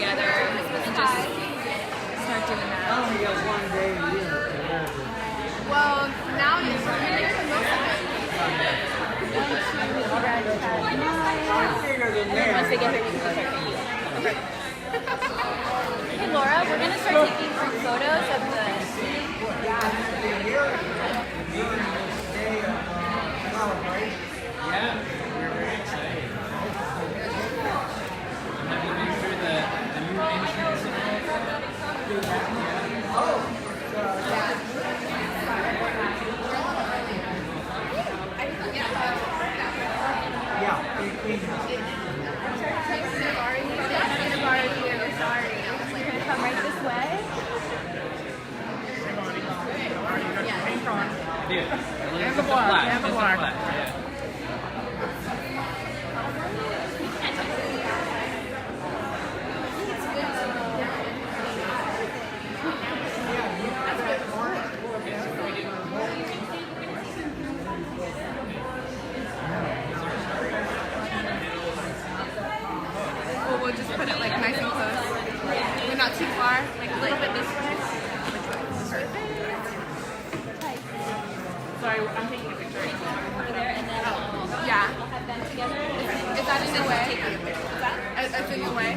together and just start doing that. I only got one day a year. Well, now you're making most of it. Bigger than Once they that. get here, we can start taking. Okay. Hey Laura, we're gonna start taking group photos of the. Yeah, we're very excited. Have you been through the new entrance? Come right this way. And the black. And the black. Yeah. Well, we'll just put it like nice and close. We're not too far, like a little bit this way. Sorry, I'm taking a picture. Over there, and then Yeah. we'll have them together. Is that in the way? It's in the way?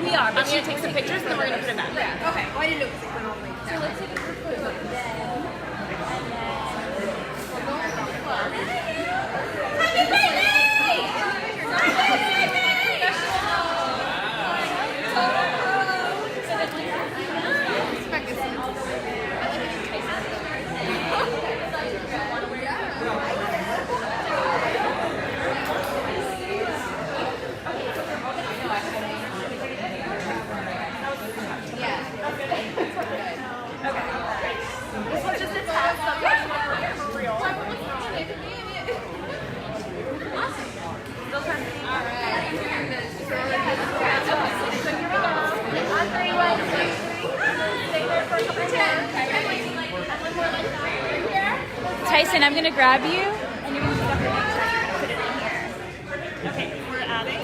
We are, but I'm gonna take some pictures and then we're gonna put it back. Yeah. Okay. Well, I didn't know it was like went all the way down. So let's take a group photo of them, and this one's just a test. For real. Awesome. Still testing. All right. So here we go. On 3, 1, 2, 3. Stay there for a couple of minutes. Tyson, I'm gonna grab you, and you're gonna pick up your picture and put it in here. Okay, we're adding.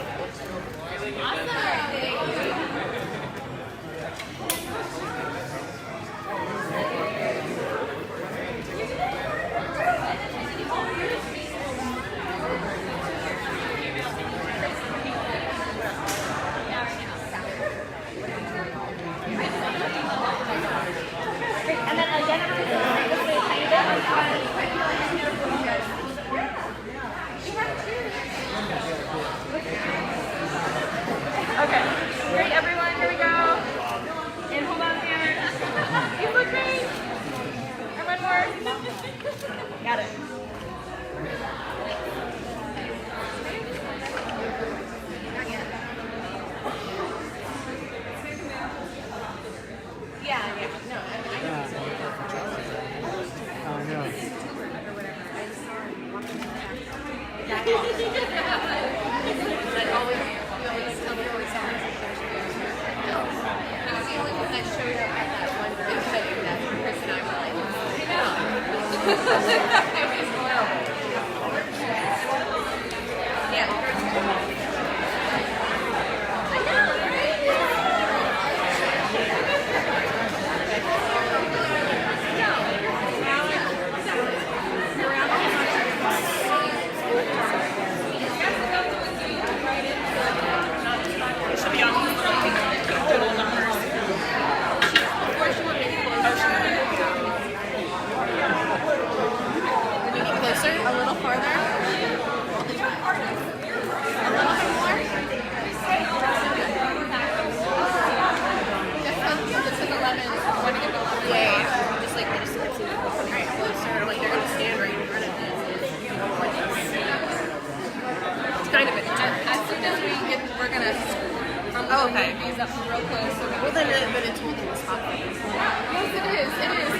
And then again, I'm going to say tiny Okay, great everyone, here we go. And hold on here. You look great. And one more. Got it. Yeah. No, Oh, no. a little farther. A little bit more. This is 11. I want to get the 11. Yeah. Just like this. Right closer. Like they're going to stand right in front of this. It's kind of it. As soon as we get, we're going to. Oh, okay. These up real close. So well, then, but it's holding this hot. Yes, it is. It is.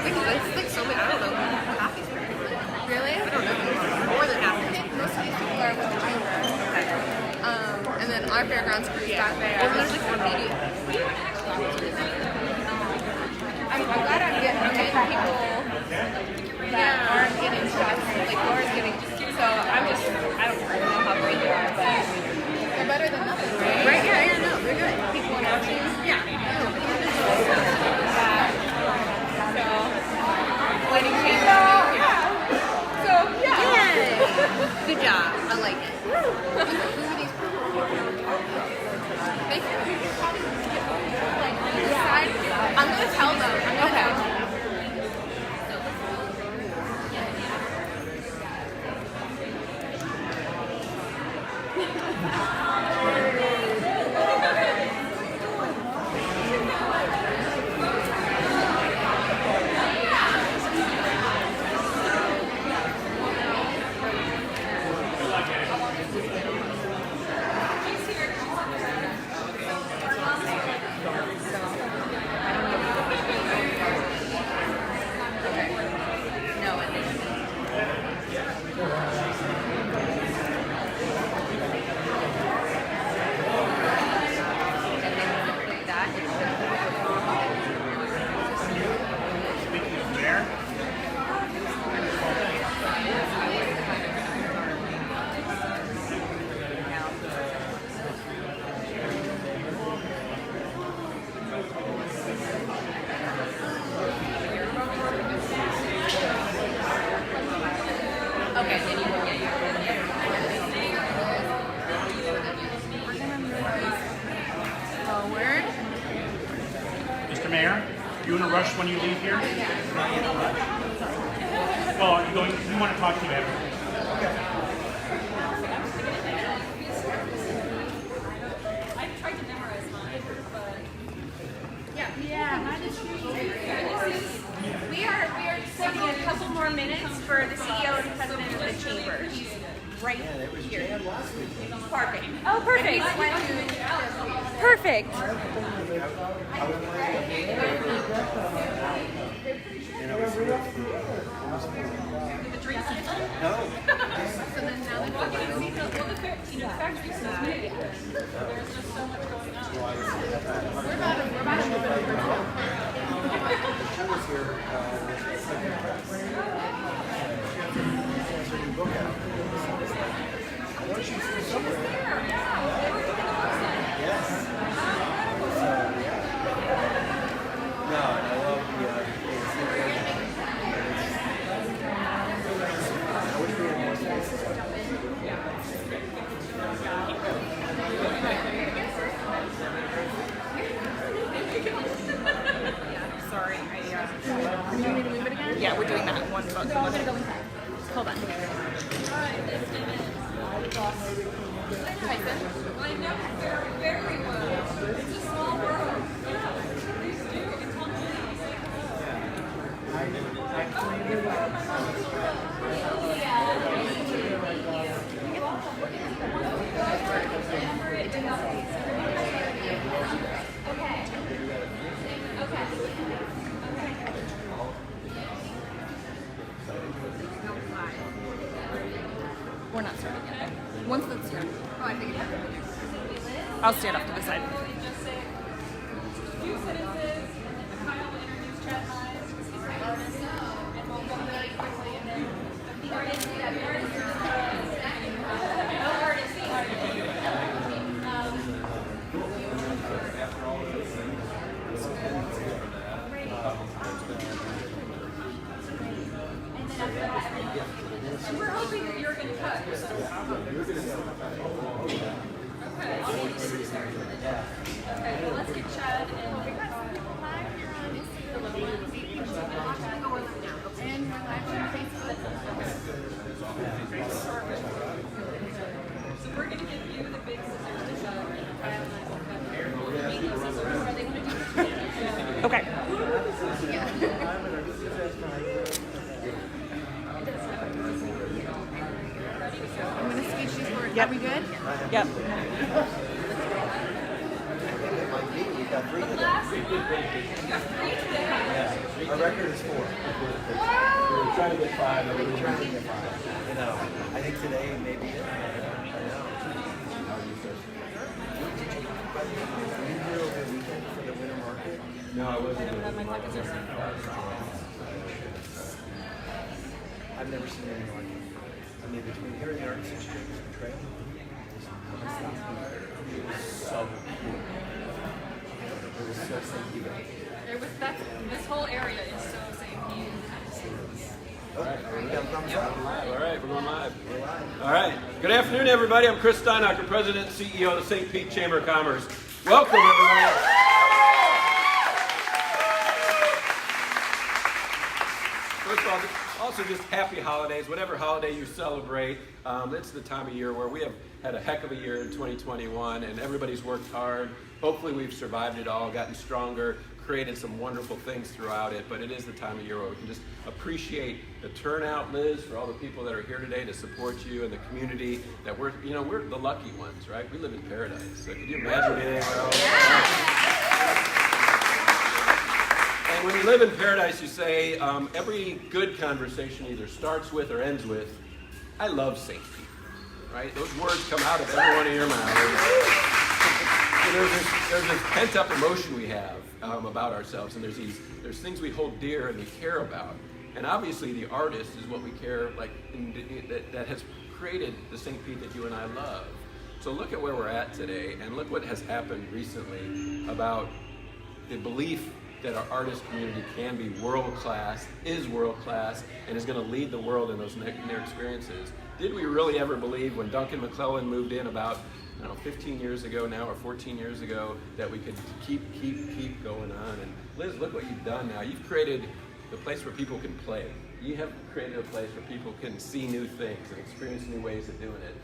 It's like so many. I don't know. Half these people. Really? I don't know. More than half. I think most of these people are with the driver. Okay. And then our fairgrounds group got there. And there's like one media. I'm glad I'm getting people. Yeah. rush when you leave here? Oh, you want to talk to you after? I've tried to memorize mine, but We are taking a couple more minutes for the CEO and president of the chamber. He's right here. Parking. oh, perfect. Perfect. Sorry. Do you need to move it again? Yeah, we're doing that in one book. Hold on. Tyson? I know very, very well. It's a small world. Yeah, please do. It's We're not starting yet. Once that's done. Oh, I think I'll stand off to the side. just say few sentences, and then Kyle will introduce Chad Hines, he's the artist, and we'll go very quickly, and then the artist, we're hoping that you're going to cut. Okay, well, let's get Chad and so we're going to give you the big scissors to cut, and Kyle and I will cut. Medium scissors, or are they going to do Okay. I'm going to scooch these forward. Yep. Are we good? Yep. Our record is 4. We were trying to get 5, but we were trying to get 5. You know, I think today maybe it. I know. Were you here over the weekend for the winter market? No, I wasn't. I've never seen anything like it. I mean, between here and the Arts Exchange Trail, it was so cool. It was so St. this whole area is so St. Pete. All right, we got a thumbs up. All right, we're going live. All right. Good afternoon, everybody. I'm Chris Steinacher, President and CEO of the St. Pete Chamber of Commerce. Welcome, everyone. First of all, also just happy holidays, whatever holiday you celebrate. It's the time of year where we have had a heck of a year in 2021, and everybody's worked hard. Hopefully we've survived it all, gotten stronger, created some wonderful things throughout it, but it is the time of year where we can just appreciate the turnout, Liz, for all the people that are here today to support you and the community that we're the lucky ones, right? We live in paradise. So could you imagine being And when you live in paradise, you say, every good conversation either starts with or ends with, I love St. Pete, right? Those words come out of every one of your mouths. So there's this pent-up emotion we have about ourselves, and there's things we hold dear and we care about. And obviously the artist is what we care, that has created the St. Pete that you and I love. So look at where we're at today, and look what has happened recently about the belief that our artist community can be world class, is world class, and is going to lead the world in those near experiences. Did we really ever believe when Duncan McClellan moved in about 15 years ago now, or 14 years ago, that we could keep going on? And Liz, look what you've done now. You've created the place where people can play. You have created a place where people can see new things and experience new ways of doing it.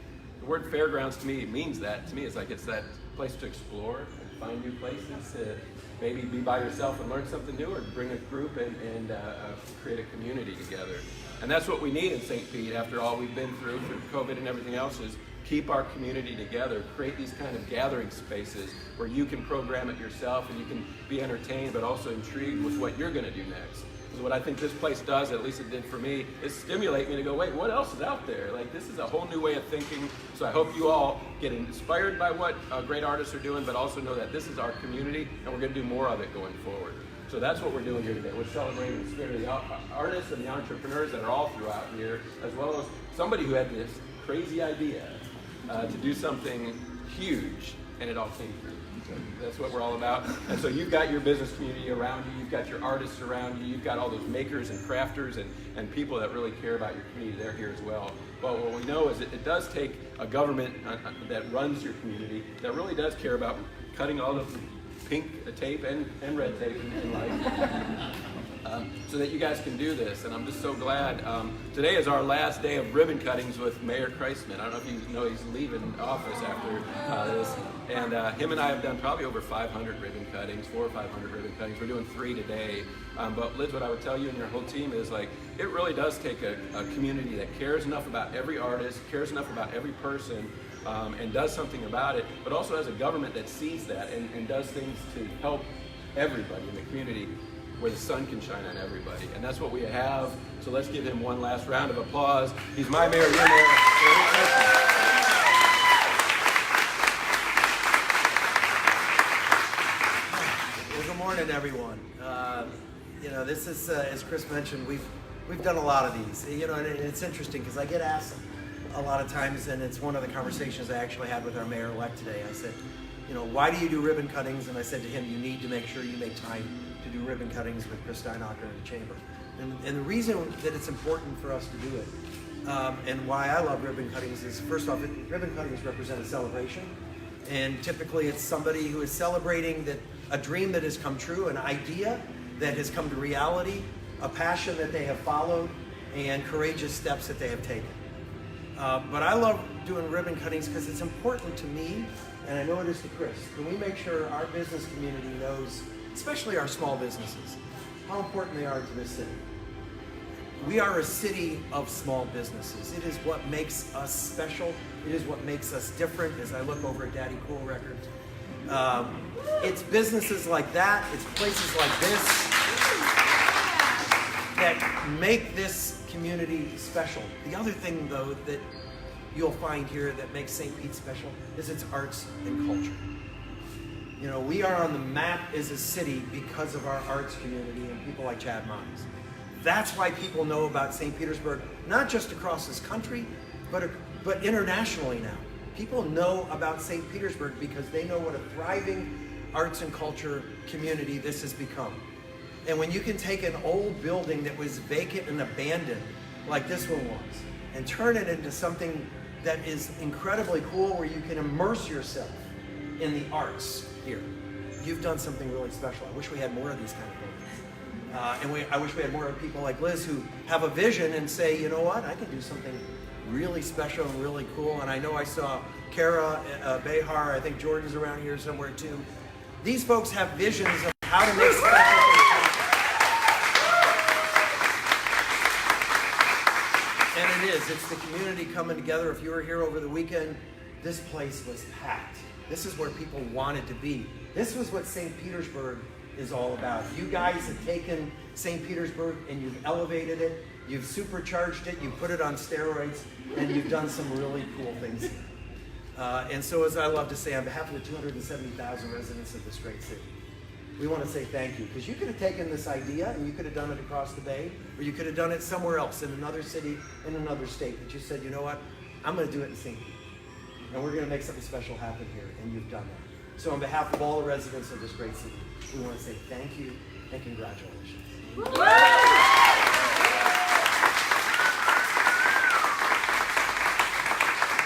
The word fairgrounds to me means that. To me, it's like it's that place to explore and find new places, to maybe be by yourself and learn something new, or bring a group and create a community together. And that's what we need in St. Pete after all we've been through COVID and everything else, is keep our community together, create these kind of gathering spaces where you can program it yourself and you can be entertained but also intrigued with what you're going to do next. Because what I think this place does, at least it did for me, is stimulate me to go, wait, what else is out there? Like, this is a whole new way of thinking. So I hope you all get inspired by what great artists are doing, but also know that this is our community and we're going to do more of it going forward. So that's what we're doing here today. We're celebrating the spirit of the artists and the entrepreneurs that are all throughout here, as well as somebody who had this crazy idea to do something huge, and it all came through. So that's what we're all about. And so you've got your business community around you, you've got your artists around you, you've got all those makers and crafters and people that really care about your community. They're here as well. But what we know is that it does take a government that runs your community that really does care about cutting all of the pink tape and red tape in life. So that you guys can do this, and I'm just so glad. Today is our last day of ribbon cuttings with Mayor Kreisman. I don't know if you know he's leaving office after this, and him and I have done probably over 500 ribbon cuttings, 400 or 500 ribbon cuttings. We're doing 3 today. But Liz, what I would tell you and your whole team is, like, it really does take a community that cares enough about every artist, cares enough about every person, and does something about it, but also has a government that sees that and does things to help everybody in the community, where the sun can shine on everybody. And that's what we have. So let's give him one last round of applause. He's my mayor, your mayor. Well, good morning, everyone. This is, as Chris mentioned, we've done a lot of these. And it's interesting because I get asked a lot of times, and it's one of the conversations I actually had with our mayor-elect today. I said, why do you do ribbon cuttings? And I said to him, you need to make sure you make time to do ribbon cuttings with Chris Steinacher in the chamber. And the reason that it's important for us to do it, and why I love ribbon cuttings, is first off, ribbon cuttings represent a celebration. And typically it's somebody who is celebrating that a dream that has come true, an idea that has come to reality, a passion that they have followed, and courageous steps that they have taken. But I love doing ribbon cuttings because it's important to me, and I know it is to Chris. Can we make sure our business community knows, especially our small businesses, how important they are to this city? We are a city of small businesses. It is what makes us special. It is what makes us different. As I look over at Daddy Cool Records, it's businesses like that, it's places like this that make this community special. The other thing, though, that you'll find here that makes St. Pete special is its arts and culture. We are on the map as a city because of our arts community and people like Chad Mines. That's why people know about St. Petersburg, not just across this country, but internationally now. People know about St. Petersburg because they know what a thriving arts and culture community this has become. And when you can take an old building that was vacant and abandoned, like this one was, and turn it into something that is incredibly cool, where you can immerse yourself in the arts here, you've done something really special. I wish we had more of these kind of buildings. I wish we had more of people like Liz who have a vision and say, you know what, I can do something really special and really cool. And I know I saw Kara Behar, I think Jordan's around here somewhere too. These folks have visions of how to make special things. And it is. It's the community coming together. If you were here over the weekend, this place was packed. This is where people wanted to be. This was what St. Petersburg is all about. You guys have taken St. Petersburg and you've elevated it, you've supercharged it, you've put it on steroids, and you've done some really cool things. And so, as I love to say, on behalf of the 270,000 residents of this great city, we want to say thank you, because you could have taken this idea and you could have done it across the bay, or you could have done it somewhere else, in another city, in another state, but you said, you know what, I'm going to do it in St. Pete, and we're going to make something special happen here, and you've done that. So on behalf of all the residents of this great city, we want to say thank you, and congratulations.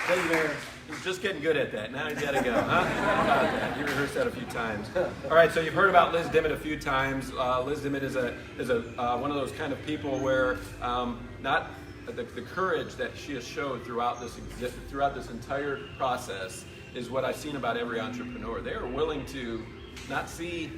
Thank you, Mayor. He's just getting good at that. Now he's got to go. Huh? How about that? You rehearsed that a few times. All right, so you've heard about Liz Dimmitt a few times. Liz Dimmitt is one of those kind of people where not the courage that she has showed throughout this entire process is what I've seen about every entrepreneur. They are willing to not see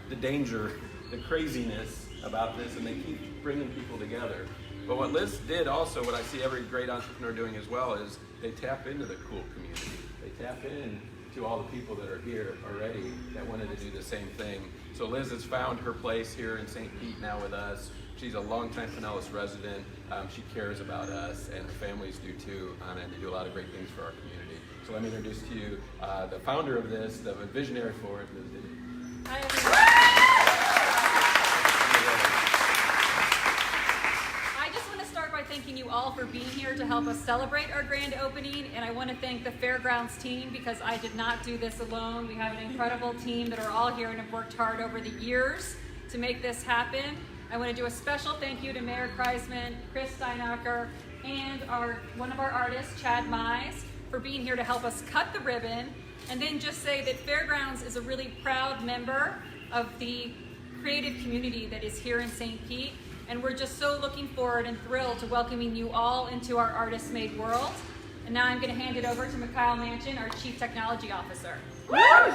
the danger, the craziness about this, and they keep bringing people together. But what Liz did also, what I see every great entrepreneur doing as well, is they tap into the cool community. They tap into all the people that are here already that wanted to do the same thing. So Liz has found her place here in St. Pete now with us. She's a longtime Pinellas resident. She cares about us, and the families do too, and they do a lot of great things for our community. So let me introduce to you the founder of this, the visionary for it, Liz Dimmitt. Hi, everyone. Thanking you all for being here to help us celebrate our grand opening, and I want to thank the Fairgrounds team because I did not do this alone. We have an incredible team that are all here and have worked hard over the years to make this happen. I want to do a special thank you to Mayor Kreisman, Chris Steinacher, and one of our artists, Chad Mize, for being here to help us cut the ribbon, and then just say that Fairgrounds is a really proud member of the creative community that is here in St. Pete. And we're just so looking forward and thrilled to welcoming you all into our artist-made world. And now I'm going to hand it over to Mikhail Manchin, our Chief Technology Officer. Woo! Yeah!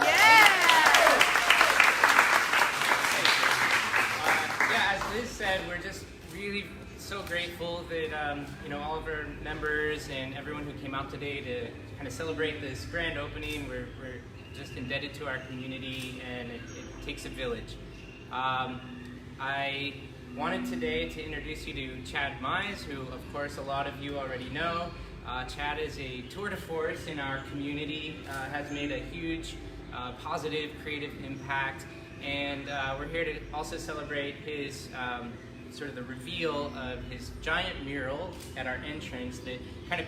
As Liz said, we're just really so grateful that all of our members and everyone who came out today to kind of celebrate this grand opening. We're just indebted to our community, and it takes a village. I wanted today to introduce you to Chad Mize, who of course a lot of you already know. Chad is a tour de force in our community, has made a huge positive creative impact, and we're here to also celebrate his sort of the reveal of his giant mural at our entrance that kind of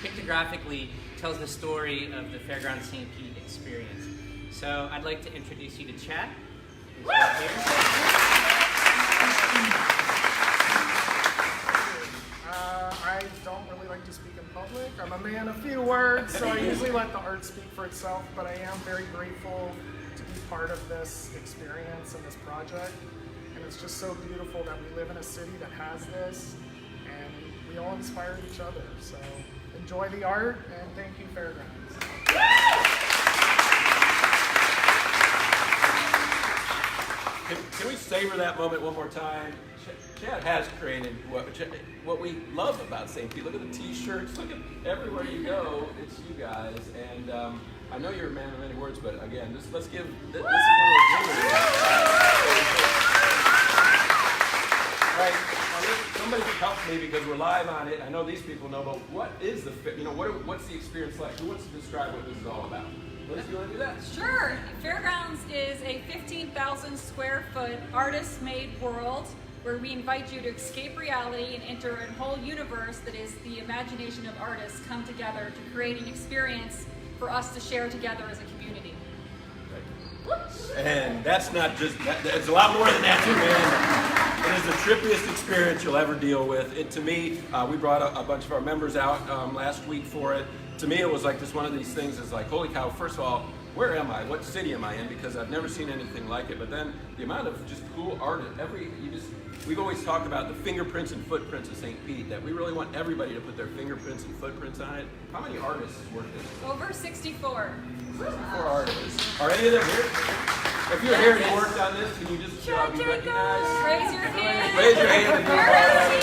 pictographically tells the story of the Fairgrounds St. Pete experience. So I'd like to introduce you to Chad. Who's right here. I don't really like to speak in public. I'm a man of few words, so I usually let the art speak for itself, but I am very grateful to be part of this experience and this project. And it's just so beautiful that we live in a city that has this, and we all inspire each other. So enjoy the art, and thank you, Fairgrounds. Can we savor that moment one more time? Chad has created what we love about St. Pete. Look at the t-shirts, look at everywhere you go, it's you guys. And I know you're a man of many words, but again, let's give, this is one of those All right, somebody help me because we're live on it. I know these people know, but what is what's the experience like? Who wants to describe what this is all about? Liz, you want to do that? Sure. Fairgrounds is a 15,000 square foot artist-made world where we invite you to escape reality and enter a whole universe that is the imagination of artists come together to create an experience for us to share together as a community. And that's not just, it's a lot more than that too, man. It is the trippiest experience you'll ever deal with. To me, we brought a bunch of our members out last week for it. To me, it was like one of these things is like, holy cow, first of all, where am I? What city am I in? Because I've never seen anything like it. But then the amount of just cool art, we've always talked about the fingerprints and footprints of St. Pete, that we really want everybody to put their fingerprints and footprints on it. How many artists work this? Over 64. 64 artists. Are any of them here? If you're here and you worked on this, can you just be recognized? Raise your hand. Raise your hand if you're part of it.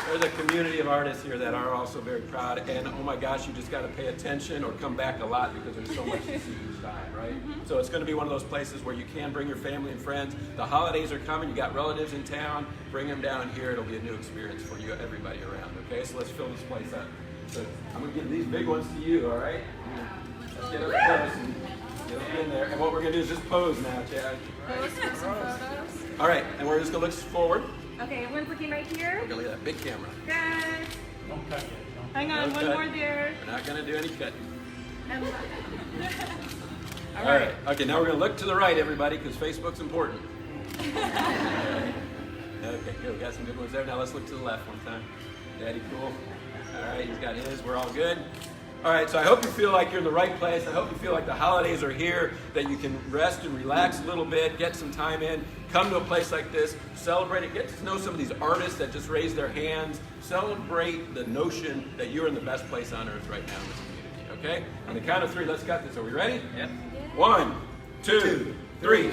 There's a community of artists here that are also very proud, and oh my gosh, you just got to pay attention or come back a lot because there's so much to see each time, right? So it's going to be one of those places where you can bring your family and friends. The holidays are coming, you got relatives in town, bring them down here. It'll be a new experience for you, everybody around, okay? So let's fill this place up. So I'm going to give these big ones to you, all right? Let's get up close and get up in there. And what we're going to do is just pose now, Chad. Pose for some photos. All right, and we're just going to look forward. Okay, everyone's looking right here. We're going to look at that big camera. Good. Don't cut it. Hang on, No one cut. more there. We're not going to do any cutting. And All right. Okay, now we're going to look to the right, everybody, because Facebook's important. Okay, good. We got some good ones there. Now let's look to the left one time. Daddy, cool. All right, he's got his. We're all good. All right, so I hope you feel like you're in the right place. I hope you feel like the holidays are here, that you can rest and relax a little bit, get some time in, come to a place like this, celebrate it, get to know some of these artists that just raised their hands, celebrate the notion that you're in the best place on earth right now in this community, okay? On the count of three, let's got this. Are we ready? Yep. 1, 2, 3.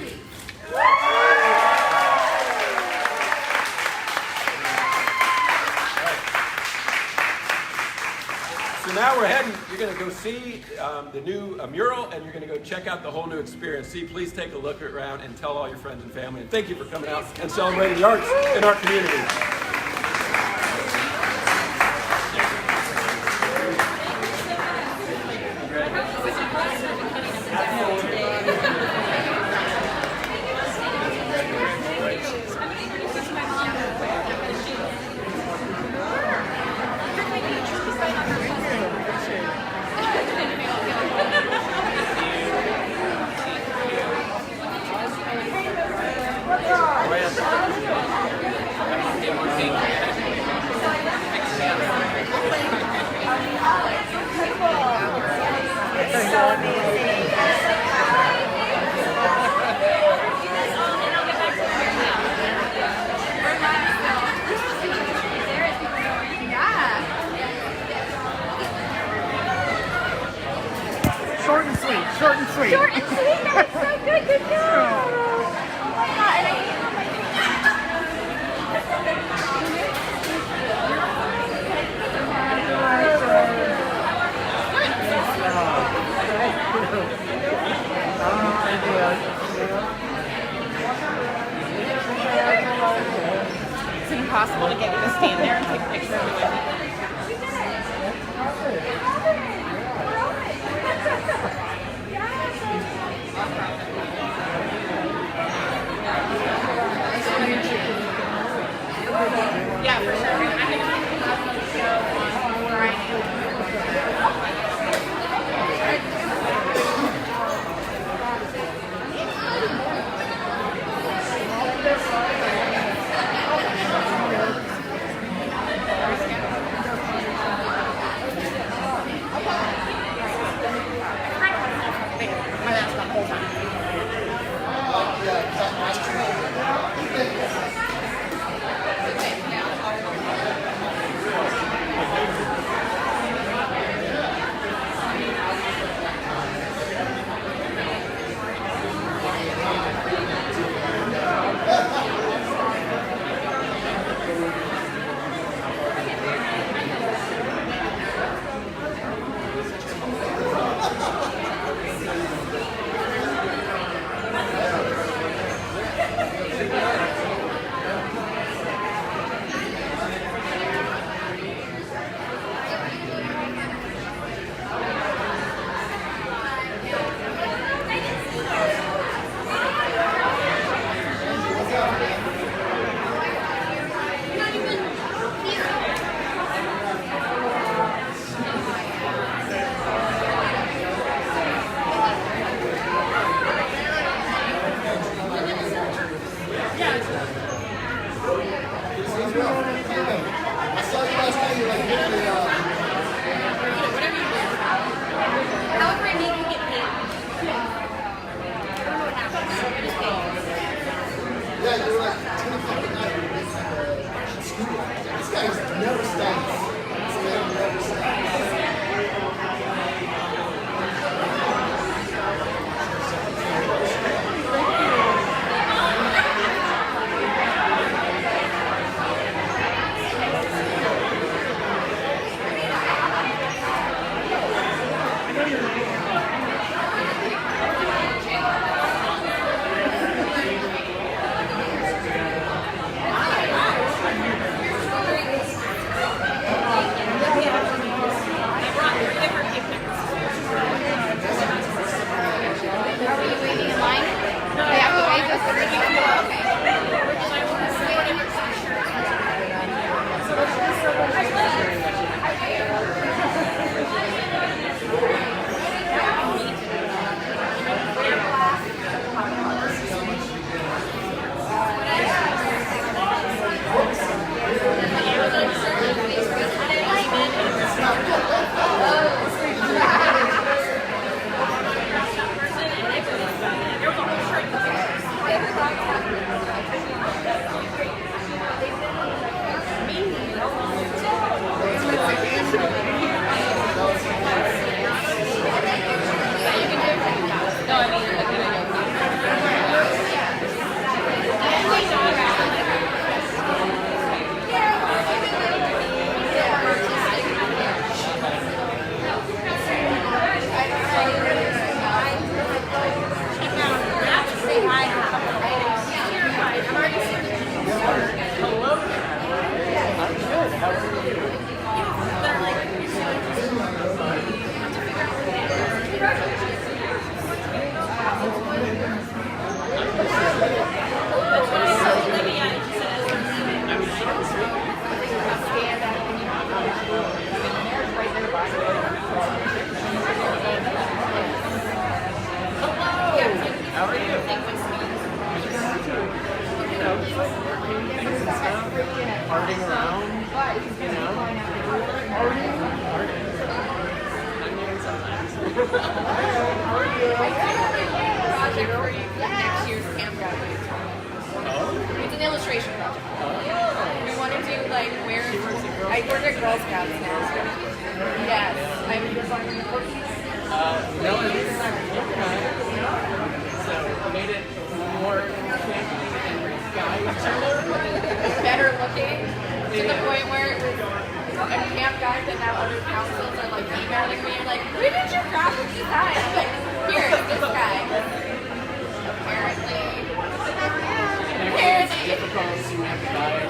So now we're heading, you're going to go see the new mural, and you're going to go check out the whole new experience. See, please take a look around and tell all your friends and family. And thank you for coming out and celebrating the arts in our community. Short and sweet. Short and sweet. Short and sweet. That's so good. Good job. Oh my God. And it's impossible to get you to stand there and take pictures of it. Yeah, for sure. I think it's on where I my mask on the whole time. partying around, you know? Partying. I'm doing sometimes. Project for you for next year's camp graduation. It's an illustration project. We want to do like where I work at Girl Scouts now. Yes, I'm designing the cookies. No, I made it like so I made it more campy and guy Better looking to the point where it was a camp guide that now other councils are like emailing me and like, who did your graphic design? I'm like, here, it's this guy. Apparently. It's difficult to have a guy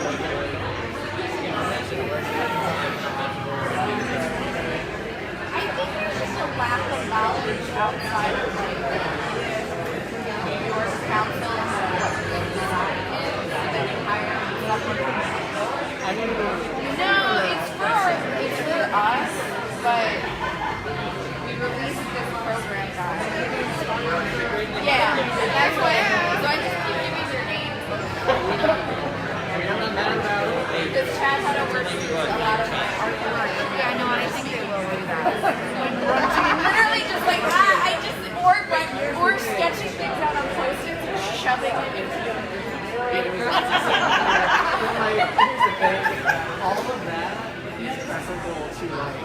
I think there's just a lack of knowledge outside of like New York Council and what good design is, and then you hire someone. No, it's for us, but we released this program guide. Yeah, that's why. So I just keep giving their names. Because Chad had to work through a lot of my artwork. Yeah, I know, and I think they will do that. Literally just like, or sketching things out on post-its and shoving it into Here's the thing, all of that is preferable to like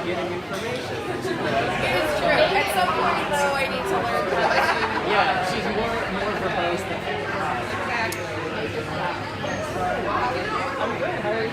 getting information. It is true. At some point, though, I need to learn how to. Yeah, she's more verbose than I'm good. How are you?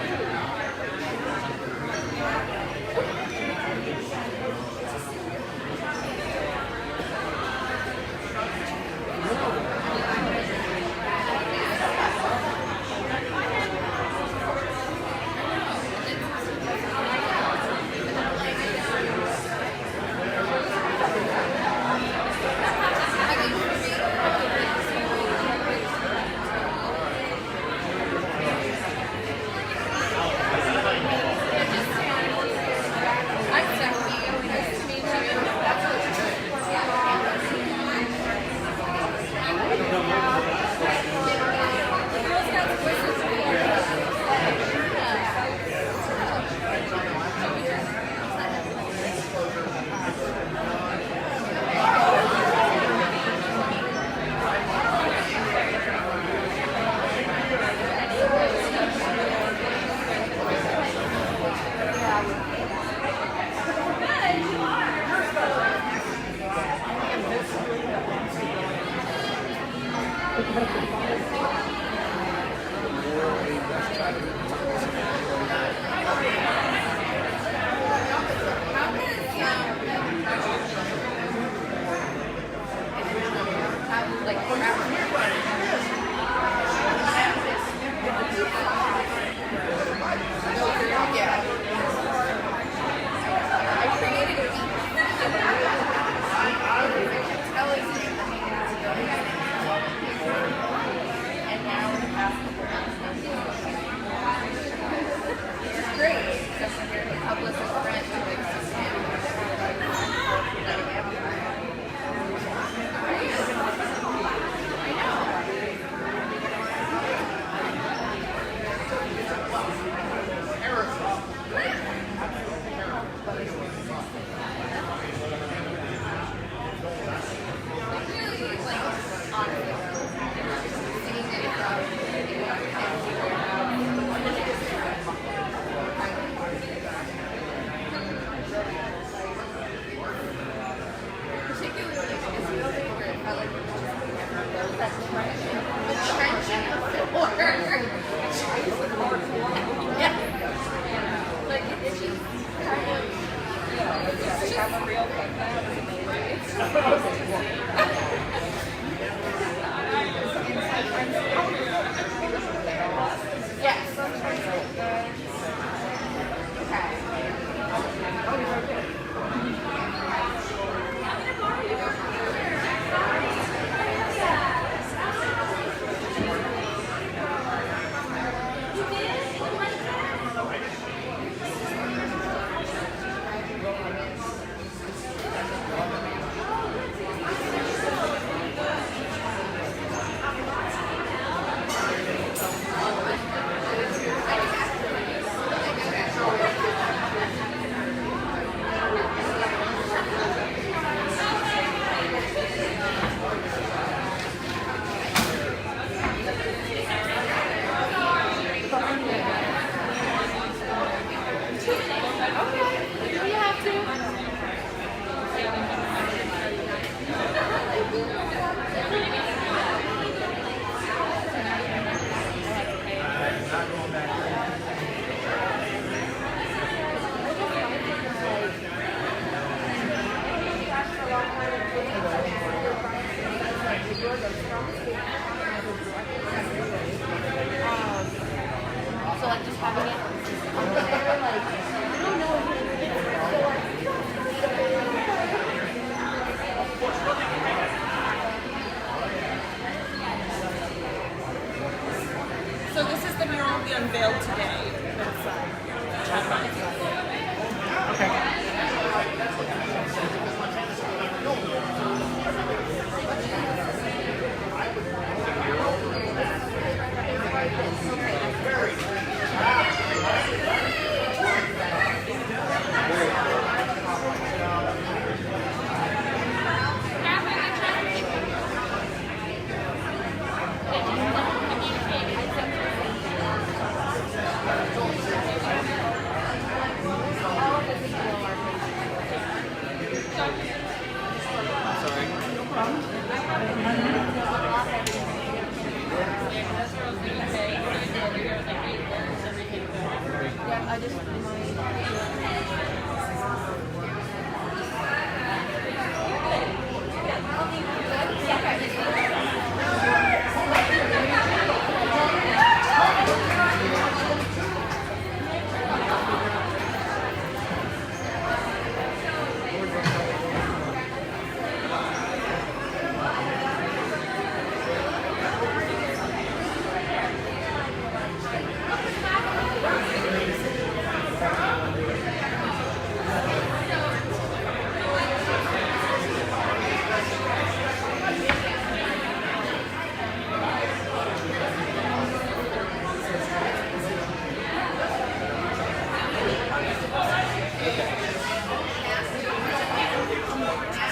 So this is the mural we unveiled today.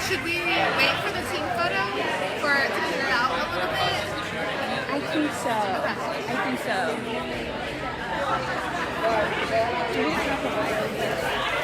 Should we wait for the team photo for it to clear out a little bit? I think so. I think so. Do we have enough of